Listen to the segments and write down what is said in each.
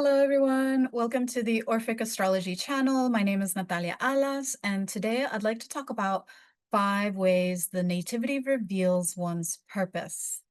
Hello, everyone. Welcome to the Orphic Astrology channel. My name is Natalia Alas, and today I'd like to talk about 5 ways the Nativity reveals one's purpose.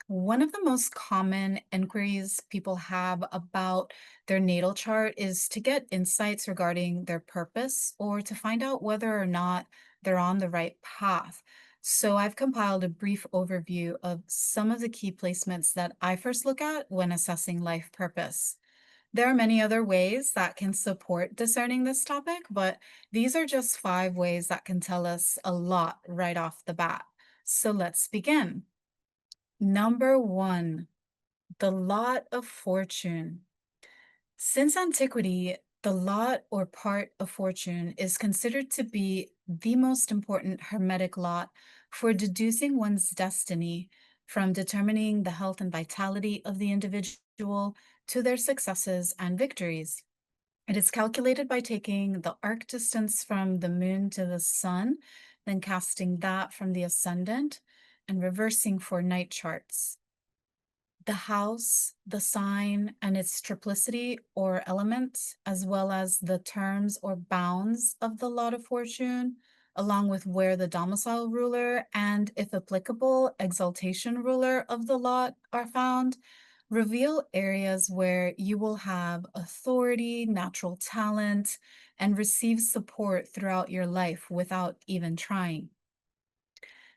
One of the most common inquiries people have about their natal chart is to get insights regarding their purpose or to find out whether or not they're on the right path. So I've compiled a brief overview of some of the key placements that I first look at when assessing life purpose. There are many other ways that can support discerning this topic, but these are just 5 ways that can tell us a lot right off the bat. So let's begin. Number 1, the lot of fortune. Since antiquity, the lot or part of fortune is considered to be the most important hermetic lot for deducing one's destiny, from determining the health and vitality of the individual to their successes and victories. It is calculated by taking the arc distance from the moon to the sun, then casting that from the ascendant and reversing for night charts. The house, the sign, and its triplicity or elements, as well as the terms or bounds of the lot of fortune, along with where the domicile ruler and, if applicable, exaltation ruler of the lot are found, reveal areas where you will have authority, natural talent, and receive support throughout your life without even trying.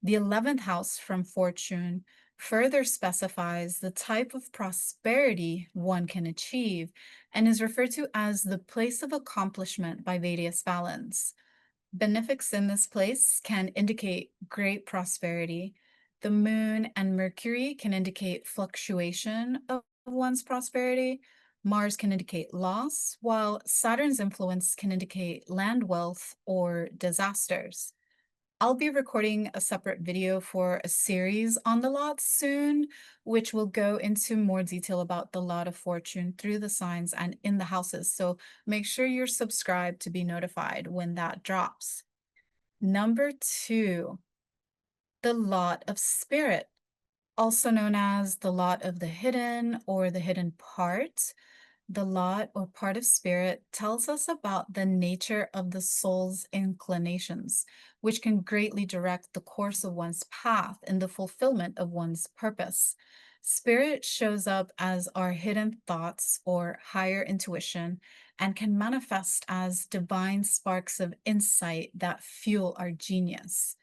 The 11th house from fortune further specifies the type of prosperity one can achieve and is referred to as the place of accomplishment by Vedic balance. Benefics in this place can indicate great prosperity. The moon and Mercury can indicate fluctuation of one's prosperity. Mars can indicate loss, while Saturn's influence can indicate land wealth or disasters. I'll be recording a separate video for a series on the lots soon, which will go into more detail about the lot of fortune through the signs and in the houses. So make sure you're subscribed to be notified when that drops. Number 2, the lot of spirit, also known as the lot of the hidden or the hidden part. The lot or part of spirit tells us about the nature of the soul's inclinations, which can greatly direct the course of one's path in the fulfillment of one's purpose. Spirit shows up as our hidden thoughts or higher intuition and can manifest as divine sparks of insight that fuel our genius.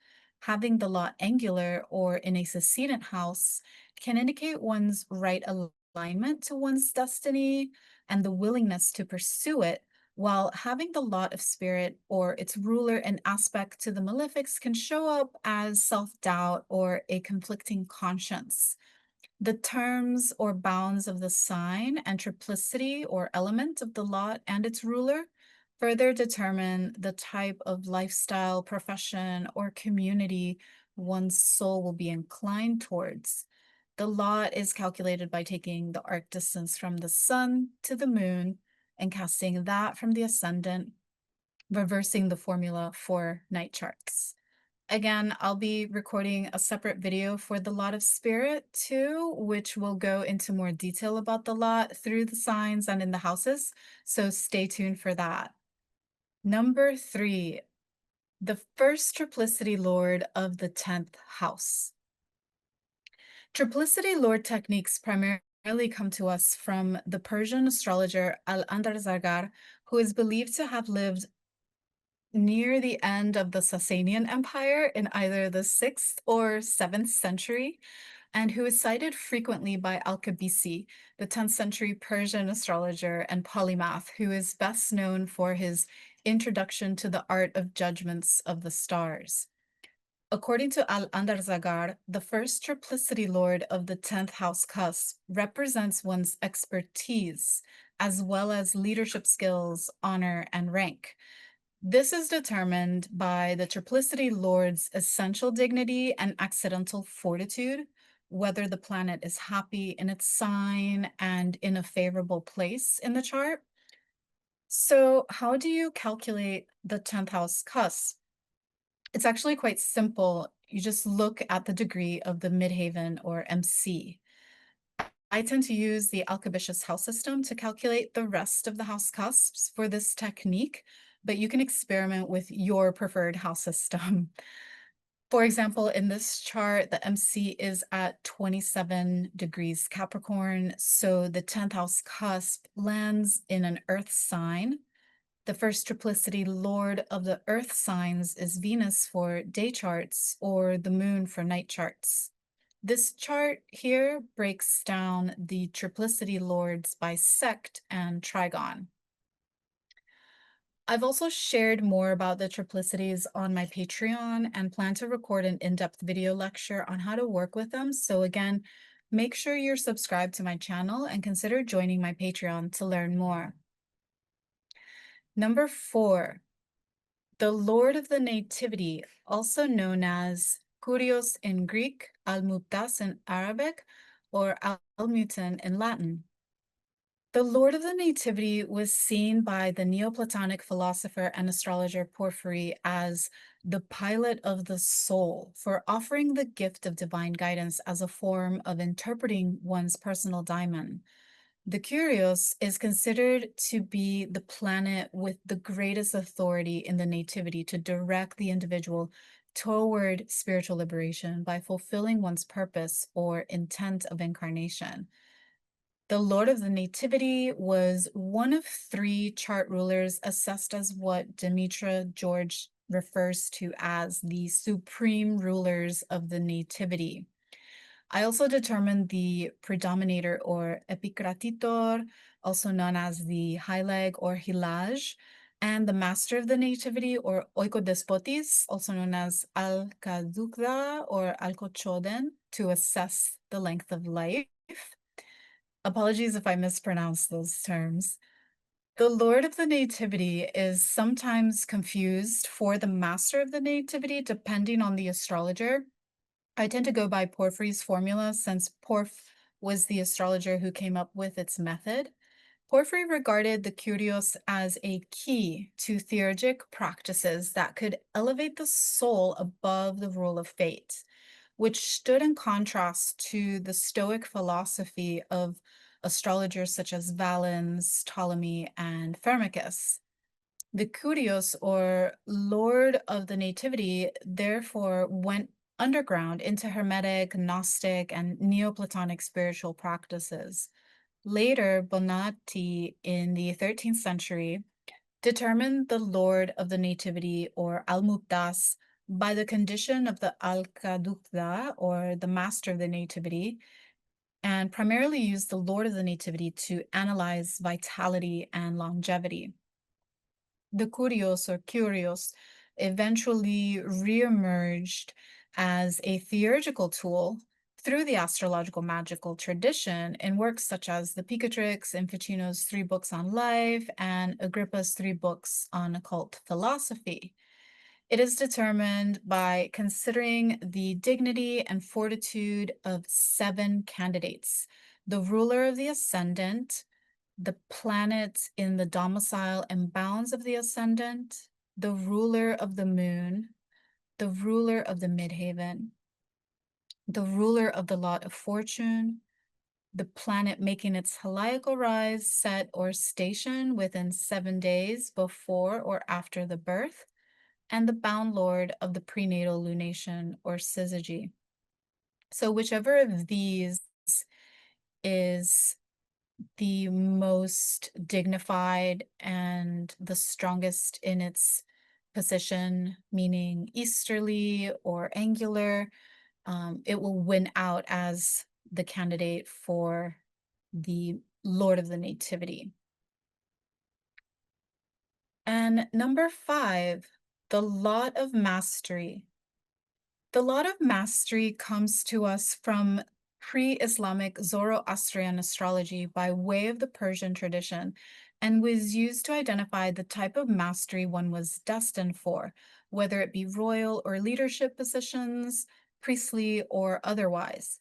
Having the lot angular or in a succeedent house can indicate one's right alignment to one's destiny and the willingness to pursue it, while having the lot of spirit or its ruler and aspect to the malefics can show up as self-doubt or a conflicting conscience. The terms or bounds of the sign and triplicity or element of the lot and its ruler further determine the type of lifestyle, profession, or community one's soul will be inclined towards. The lot is calculated by taking the arc distance from the sun to the moon and casting that from the ascendant, reversing the formula for night charts. Again, I'll be recording a separate video for the lot of spirit too, which will go into more detail about the lot through the signs and in the houses. So stay tuned for that. Number 3, the first Triplicity Lord of the 10th house. Triplicity Lord techniques primarily come to us from the Persian astrologer Al-Andar, who is believed to have lived near the end of the Sasanian Empire in either the 6th or 7th century, and who is cited frequently by Al-Khayyat, the 10th century Persian astrologer and polymath, who is best known for his introduction to the art of judgments of the stars. According to Al-Andar, the first Triplicity Lord of the 10th house cusp represents one's expertise, as well as leadership skills, honor, and rank. This is determined by the Triplicity Lord's essential dignity and accidental fortitude, whether the planet is happy in its sign and in a favorable place in the chart. So how do you calculate the 10th house cusp? It's actually quite simple. You just look at the degree of the midheaven or MC. I tend to use the Al-Khayyat house system to calculate the rest of the house cusps for this technique, but you can experiment with your preferred house system. For example, in this chart, the MC is at 27 degrees Capricorn, so the 10th house cusp lands in an earth sign. The first triplicity lord of the earth signs is Venus for day charts or the moon for night charts. This chart here breaks down the triplicity lords by sect and trigon. I've also shared more about the triplicities on my Patreon and plan to record an in-depth video lecture on how to work with them. So again, make sure you're subscribed to my channel and consider joining my Patreon to learn more. Number 4, the Lord of the Nativity, also known as Kyrios in Greek, Al-Mubtas in Arabic, or Al-Mutan in Latin. The Lord of the Nativity was seen by the Neoplatonic philosopher and astrologer Porphyry as the pilot of the soul for offering the gift of divine guidance as a form of interpreting one's personal daimon. The Kyrios is considered to be the planet with the greatest authority in the Nativity to direct the individual toward spiritual liberation by fulfilling one's purpose or intent of incarnation. The Lord of the Nativity was one of 3 chart rulers assessed as what Demetra George refers to as the supreme rulers of the Nativity. I also determined the predominator or epicratitor, also known as the high leg or hilaj, and the master of the Nativity or oikodespotis, also known as Al-Khayyat or Al-Khayyat, to assess the length of life. Apologies if I mispronounce those terms. The Lord of the Nativity is sometimes confused for the Master of the Nativity, depending on the astrologer. I tend to go by Porphyry's formula since Porph was the astrologer who came up with its method. Porphyry regarded the Kyrios as a key to theurgic practices that could elevate the soul above the rule of fate, which stood in contrast to the Stoic philosophy of astrologers such as Valens, Ptolemy, and Firmicus. The Kyrios, or Lord of the Nativity, therefore went underground into Hermetic, Gnostic, and Neoplatonic spiritual practices. Later, Bonatti, in the 13th century, determined the Lord of the Nativity, or Al-Mubtas, by the condition of the Al-Khayyat, or the Master of the Nativity, and primarily used the Lord of the Nativity to analyze vitality and longevity. The Kyrios or Kyrios eventually reemerged as a theurgical tool through the astrological magical tradition in works such as the Picatrix and Ficino's 3 books on life and Agrippa's 3 books on occult philosophy. It is determined by considering the dignity and fortitude of 7 candidates: the ruler of the ascendant, the planet in the domicile and bounds of the ascendant, the ruler of the moon, the ruler of the midheaven, the ruler of the lot of fortune, the planet making its heliacal rise, set, or station within 7 days before or after the birth, and the bound lord of the prenatal lunation or syzygy. So whichever of these is the most dignified and the strongest in its position, meaning easterly or angular, it will win out as the candidate for the Lord of the Nativity. And number 5, the Lot of Mastery. The Lot of Mastery comes to us from pre-Islamic Zoroastrian astrology by way of the Persian tradition and was used to identify the type of mastery one was destined for, whether it be royal or leadership positions, priestly or otherwise.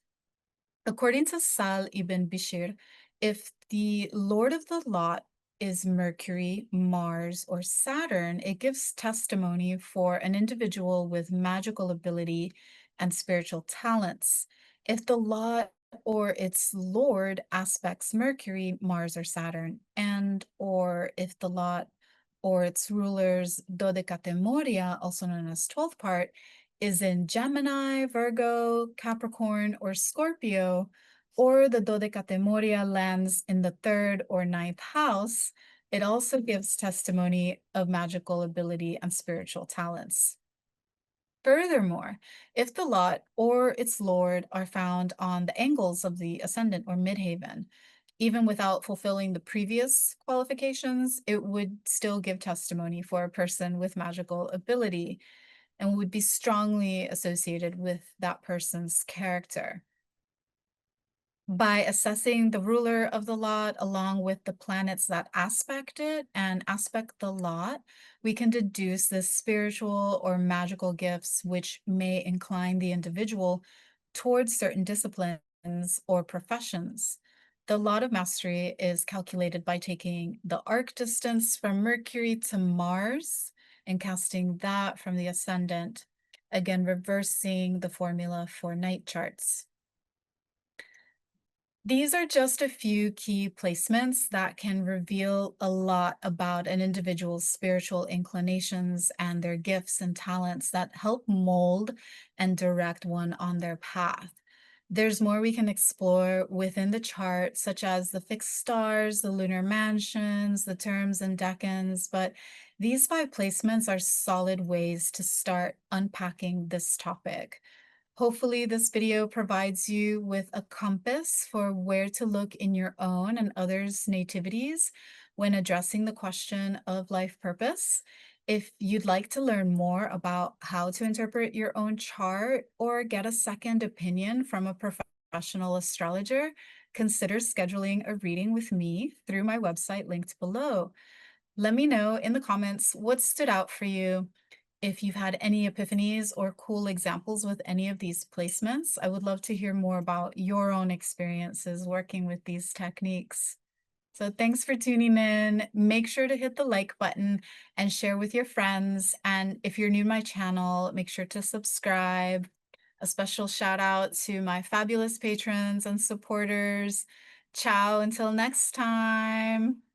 According to Sal ibn Bishir, if the Lord of the Lot is Mercury, Mars, or Saturn, it gives testimony for an individual with magical ability and spiritual talents. If the lot or its lord aspects Mercury, Mars, or Saturn, and or if the lot or its ruler's dodecatemoria, also known as 12th part, is in Gemini, Virgo, Capricorn, or Scorpio, or the dodecatemoria lands in the third or ninth house, it also gives testimony of magical ability and spiritual talents. Furthermore, if the lot or its lord are found on the angles of the ascendant or midhaven, even without fulfilling the previous qualifications, it would still give testimony for a person with magical ability and would be strongly associated with that person's character. By assessing the ruler of the lot along with the planets that aspect it and aspect the lot, we can deduce the spiritual or magical gifts which may incline the individual towards certain disciplines or professions. The lot of mastery is calculated by taking the arc distance from Mercury to Mars and casting that from the ascendant, again, reversing the formula for night charts. These are just a few key placements that can reveal a lot about an individual's spiritual inclinations and their gifts and talents that help mold and direct one on their path. There's more we can explore within the chart, such as the fixed stars, the lunar mansions, the terms and decans, but these 5 placements are solid ways to start unpacking this topic. Hopefully, this video provides you with a compass for where to look in your own and others' nativities when addressing the question of life purpose. If you'd like to learn more about how to interpret your own chart or get a second opinion from a professional astrologer, consider scheduling a reading with me through my website linked below. Let me know in the comments what stood out for you. If you've had any epiphanies or cool examples with any of these placements, I would love to hear more about your own experiences working with these techniques. So thanks for tuning in. Make sure to hit the like button and share with your friends. And if you're new to my channel, make sure to subscribe. A special shout out to my fabulous patrons and supporters. Ciao until next time.